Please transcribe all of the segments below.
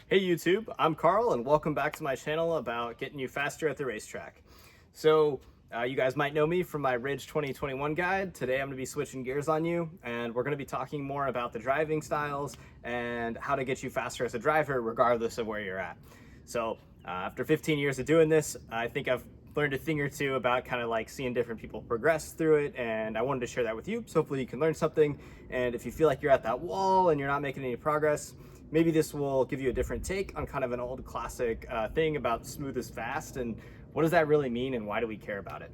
Hey YouTube, I'm Carl and welcome back to my channel about getting you faster at the racetrack. So you guys might know me from my Ridge 2021 guide. Today I'm going to be switching gears on you and we're going to be talking more about the driving styles and how to get you faster as a driver regardless of where you're at. So after 15 years of doing this, I think I've learned a thing or two about kind of like seeing different people progress through it, and I wanted to share that with you, so hopefully you can learn something. And if you feel like you're at that wall and you're not making any progress, maybe this will give you a different take on kind of an old classic thing about smooth is fast, and what does that really mean and why do we care about it?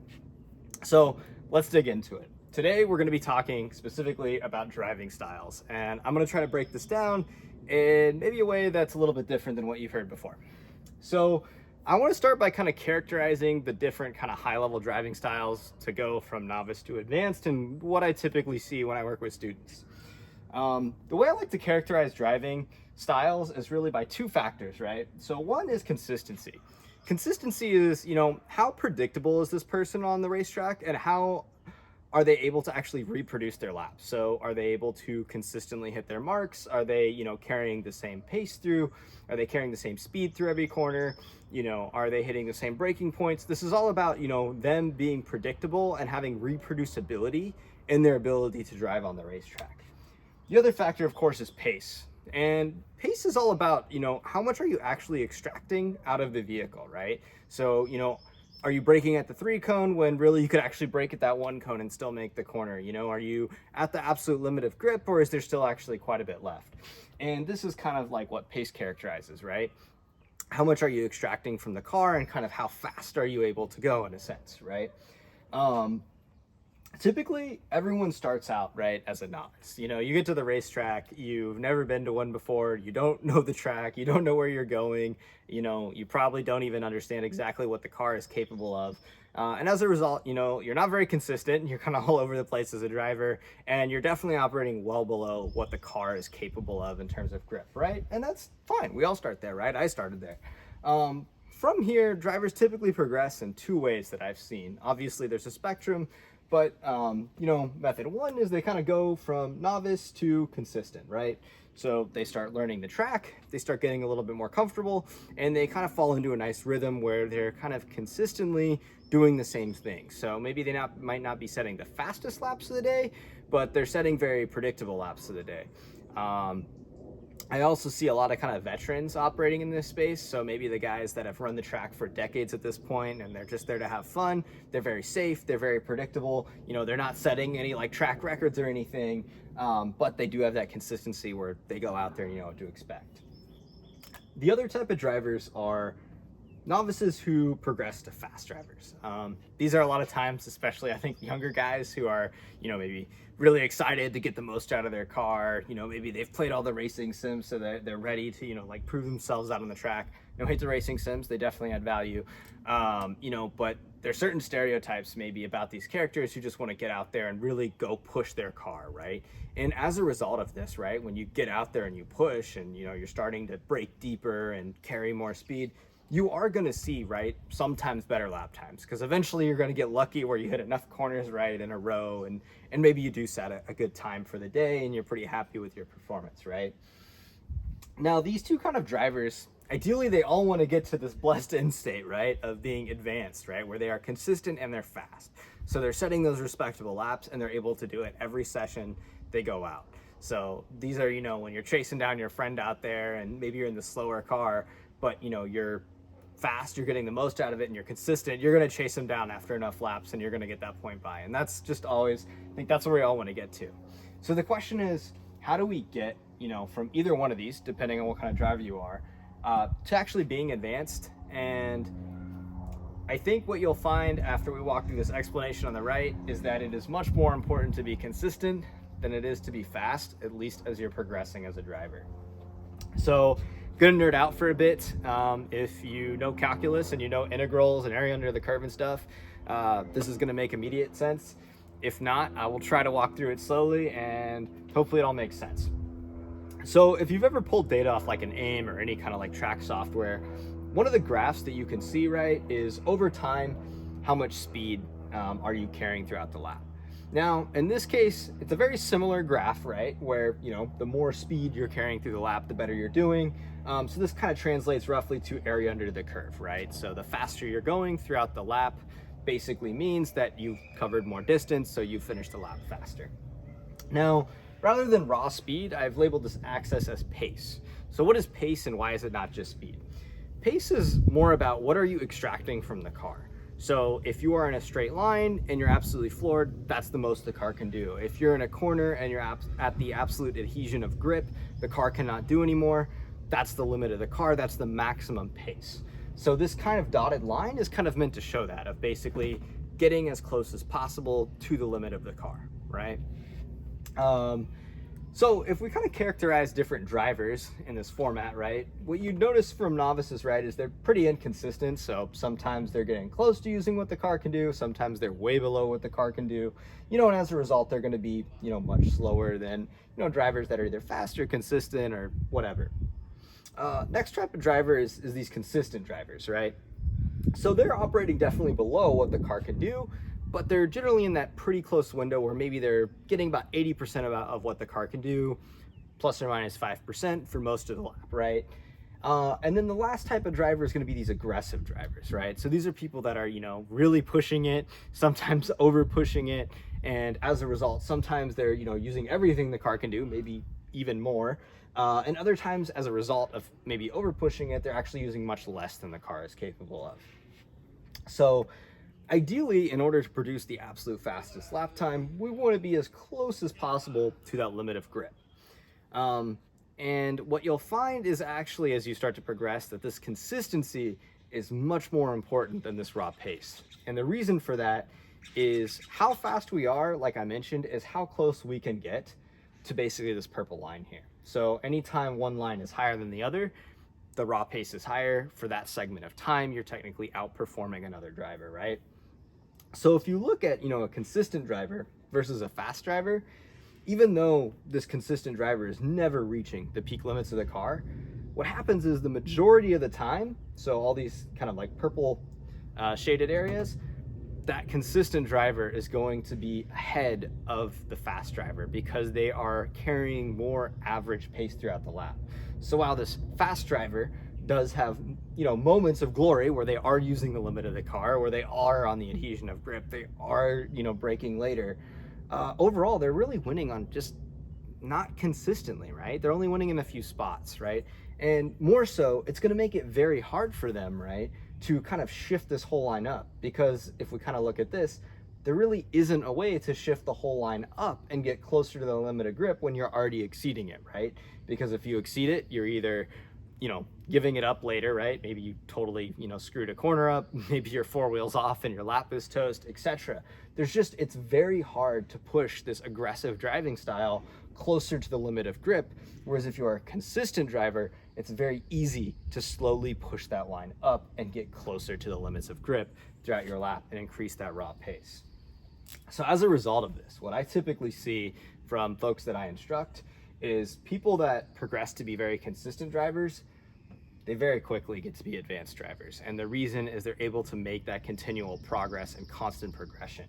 So let's dig into it. Today we're going to be talking specifically about driving styles, and I'm going to try to break this down in maybe a way that's a little bit different than what you've heard before. So I want to start by kind of characterizing the different kind of high-level driving styles to go from novice to advanced and what I typically see when I work with students. The way I like to characterize driving styles is really by two factors, right? So one is consistency. Consistency is, how predictable is this person on the racetrack and how are they able to actually reproduce their laps? So are they able to consistently hit their marks? Are they, carrying the same pace through? Are they carrying the same speed through every corner? Are they hitting the same braking points? This is all about, them being predictable and having reproducibility in their ability to drive on the racetrack. The other factor, of course, is pace. And pace is all about, how much are you actually extracting out of the vehicle, right? So, are you braking at the 3 cone when really you could actually brake at that 1 cone and still make the corner? Are you at the absolute limit of grip, or is there still actually quite a bit left? And this is kind of like what pace characterizes, right? How much are you extracting from the car and kind of how fast are you able to go in a sense, right? Typically everyone starts out right as a novice. You get to the racetrack, you've never been to one before, you don't know the track, you don't know where you're going, you probably don't even understand exactly what the car is capable of. And as a result, you're not very consistent, you're kind of all over the place as a driver, and you're definitely operating well below what the car is capable of in terms of grip, right? And that's fine, we all start there, right? I started there. From here, drivers typically progress in two ways that I've seen. Obviously there's a spectrum, but, method one is they kind of go from novice to consistent, right? So they start learning the track, they start getting a little bit more comfortable, and they kind of fall into a nice rhythm where they're kind of consistently doing the same thing. So maybe they might not be setting the fastest laps of the day, but they're setting very predictable laps of the day. I also see a lot of kind of veterans operating in this space. So maybe the guys that have run the track for decades at this point and they're just there to have fun. They're very safe, they're very predictable. They're not setting any like track records or anything, but they do have that consistency where they go out there and you know what to expect. The other type of drivers are novices who progress to fast drivers. These are a lot of times, especially I think younger guys who are, maybe really excited to get the most out of their car. Maybe they've played all the racing sims so that they're ready to, like prove themselves out on the track. No hate to racing sims, they definitely add value. But there's certain stereotypes maybe about these characters who just want to get out there and really go push their car, right? And as a result of this, right, when you get out there and you push and, you're starting to brake deeper and carry more speed, you are going to see, right, sometimes better lap times, because eventually you're going to get lucky where you hit enough corners right in a row and maybe you do set a good time for the day and you're pretty happy with your performance, right? Now, these two kind of drivers, ideally they all want to get to this blessed end state, right, of being advanced, right, where they are consistent and they're fast. So they're setting those respectable laps and they're able to do it every session they go out. So these are, when you're chasing down your friend out there and maybe you're in the slower car, but you're fast, you're getting the most out of it and you're consistent, you're going to chase them down after enough laps and you're going to get that point by. And that's just always, I think that's where we all want to get to. So the question is, how do we get, from either one of these, depending on what kind of driver you are, to actually being advanced? And I think what you'll find after we walk through this explanation on the right is that it is much more important to be consistent than it is to be fast, at least as you're progressing as a driver. So gonna nerd out for a bit. If you know calculus and you know integrals and area under the curve and stuff, this is gonna make immediate sense. If not, I will try to walk through it slowly and hopefully it all makes sense. So if you've ever pulled data off like an AIM or any kind of like track software, one of the graphs that you can see, right, is over time, how much speed are you carrying throughout the lap? Now, in this case, it's a very similar graph, right? Where, the more speed you're carrying through the lap, the better you're doing. So this kind of translates roughly to area under the curve, right? So the faster you're going throughout the lap basically means that you've covered more distance, so you finished the lap faster. Now, rather than raw speed, I've labeled this axis as pace. So what is pace and why is it not just speed? Pace is more about what are you extracting from the car. So if you are in a straight line and you're absolutely floored, that's the most the car can do. If you're in a corner and you're at the absolute adhesion of grip, the car cannot do anymore, that's the limit of the car, that's the maximum pace. So this kind of dotted line is kind of meant to show that, of basically getting as close as possible to the limit of the car, right? So if we kind of characterize different drivers in this format, right, what you'd notice from novices, right, is they're pretty inconsistent. So sometimes they're getting close to using what the car can do. Sometimes they're way below what the car can do, and as a result, they're going to be, much slower than, drivers that are either faster, consistent, or whatever. Next type of driver is these consistent drivers, right? So they're operating definitely below what the car can do, but they're generally in that pretty close window where maybe they're getting about 80% of what the car can do, plus or minus 5% for most of the lap, right? And then the last type of driver is going to be these aggressive drivers, right? So these are people that are, really pushing it, sometimes over pushing it. And as a result, sometimes they're, using everything the car can do, maybe even more. And other times, as a result of maybe over pushing it, they're actually using much less than the car is capable of. So ideally, in order to produce the absolute fastest lap time, we want to be as close as possible to that limit of grip. And what you'll find is actually, as you start to progress, that this consistency is much more important than this raw pace. And the reason for that is how fast we are, like I mentioned, is how close we can get to basically this purple line here. So anytime one line is higher than the other, the raw pace is higher. For that segment of time, you're technically outperforming another driver, right? So if you look at, a consistent driver versus a fast driver, even though this consistent driver is never reaching the peak limits of the car, what happens is the majority of the time, so all these kind of like purple shaded areas, that consistent driver is going to be ahead of the fast driver because they are carrying more average pace throughout the lap. So while this fast driver does have, moments of glory where they are using the limit of the car, where they are on the adhesion of grip, they are, braking later, overall, they're really winning on just not consistently, right? They're only winning in a few spots, right? And more so, it's going to make it very hard for them, right, to kind of shift this whole line up. Because if we kind of look at this, there really isn't a way to shift the whole line up and get closer to the limit of grip when you're already exceeding it, right? Because if you exceed it, you're either giving it up later, right? Maybe you totally, screwed a corner up, maybe your four wheels off and your lap is toast, etc. It's very hard to push this aggressive driving style closer to the limit of grip. Whereas if you're a consistent driver, it's very easy to slowly push that line up and get closer to the limits of grip throughout your lap and increase that raw pace. So as a result of this, what I typically see from folks that I instruct is people that progress to be very consistent drivers, they very quickly get to be advanced drivers. And the reason is they're able to make that continual progress and constant progression.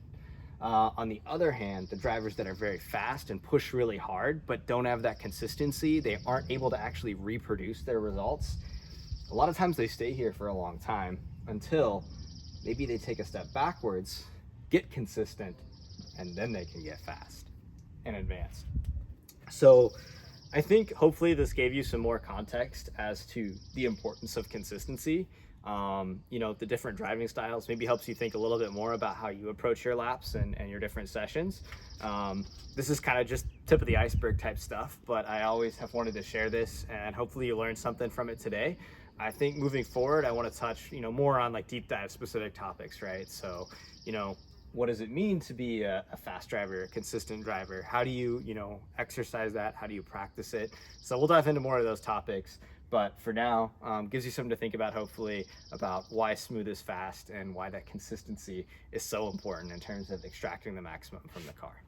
On the other hand, the drivers that are very fast and push really hard, but don't have that consistency, they aren't able to actually reproduce their results. A lot of times they stay here for a long time until maybe they take a step backwards, get consistent, and then they can get fast and advanced. So I think hopefully this gave you some more context as to the importance of consistency. The different driving styles maybe helps you think a little bit more about how you approach your laps and your different sessions. This is kind of just tip of the iceberg type stuff, but I always have wanted to share this and hopefully you learned something from it today. I think moving forward, I want to touch, more on like deep dive specific topics, right? So, what does it mean to be a fast driver, a consistent driver? How do you, exercise that? How do you practice it? So we'll dive into more of those topics. But for now, gives you something to think about, hopefully, about why smooth is fast and why that consistency is so important in terms of extracting the maximum from the car.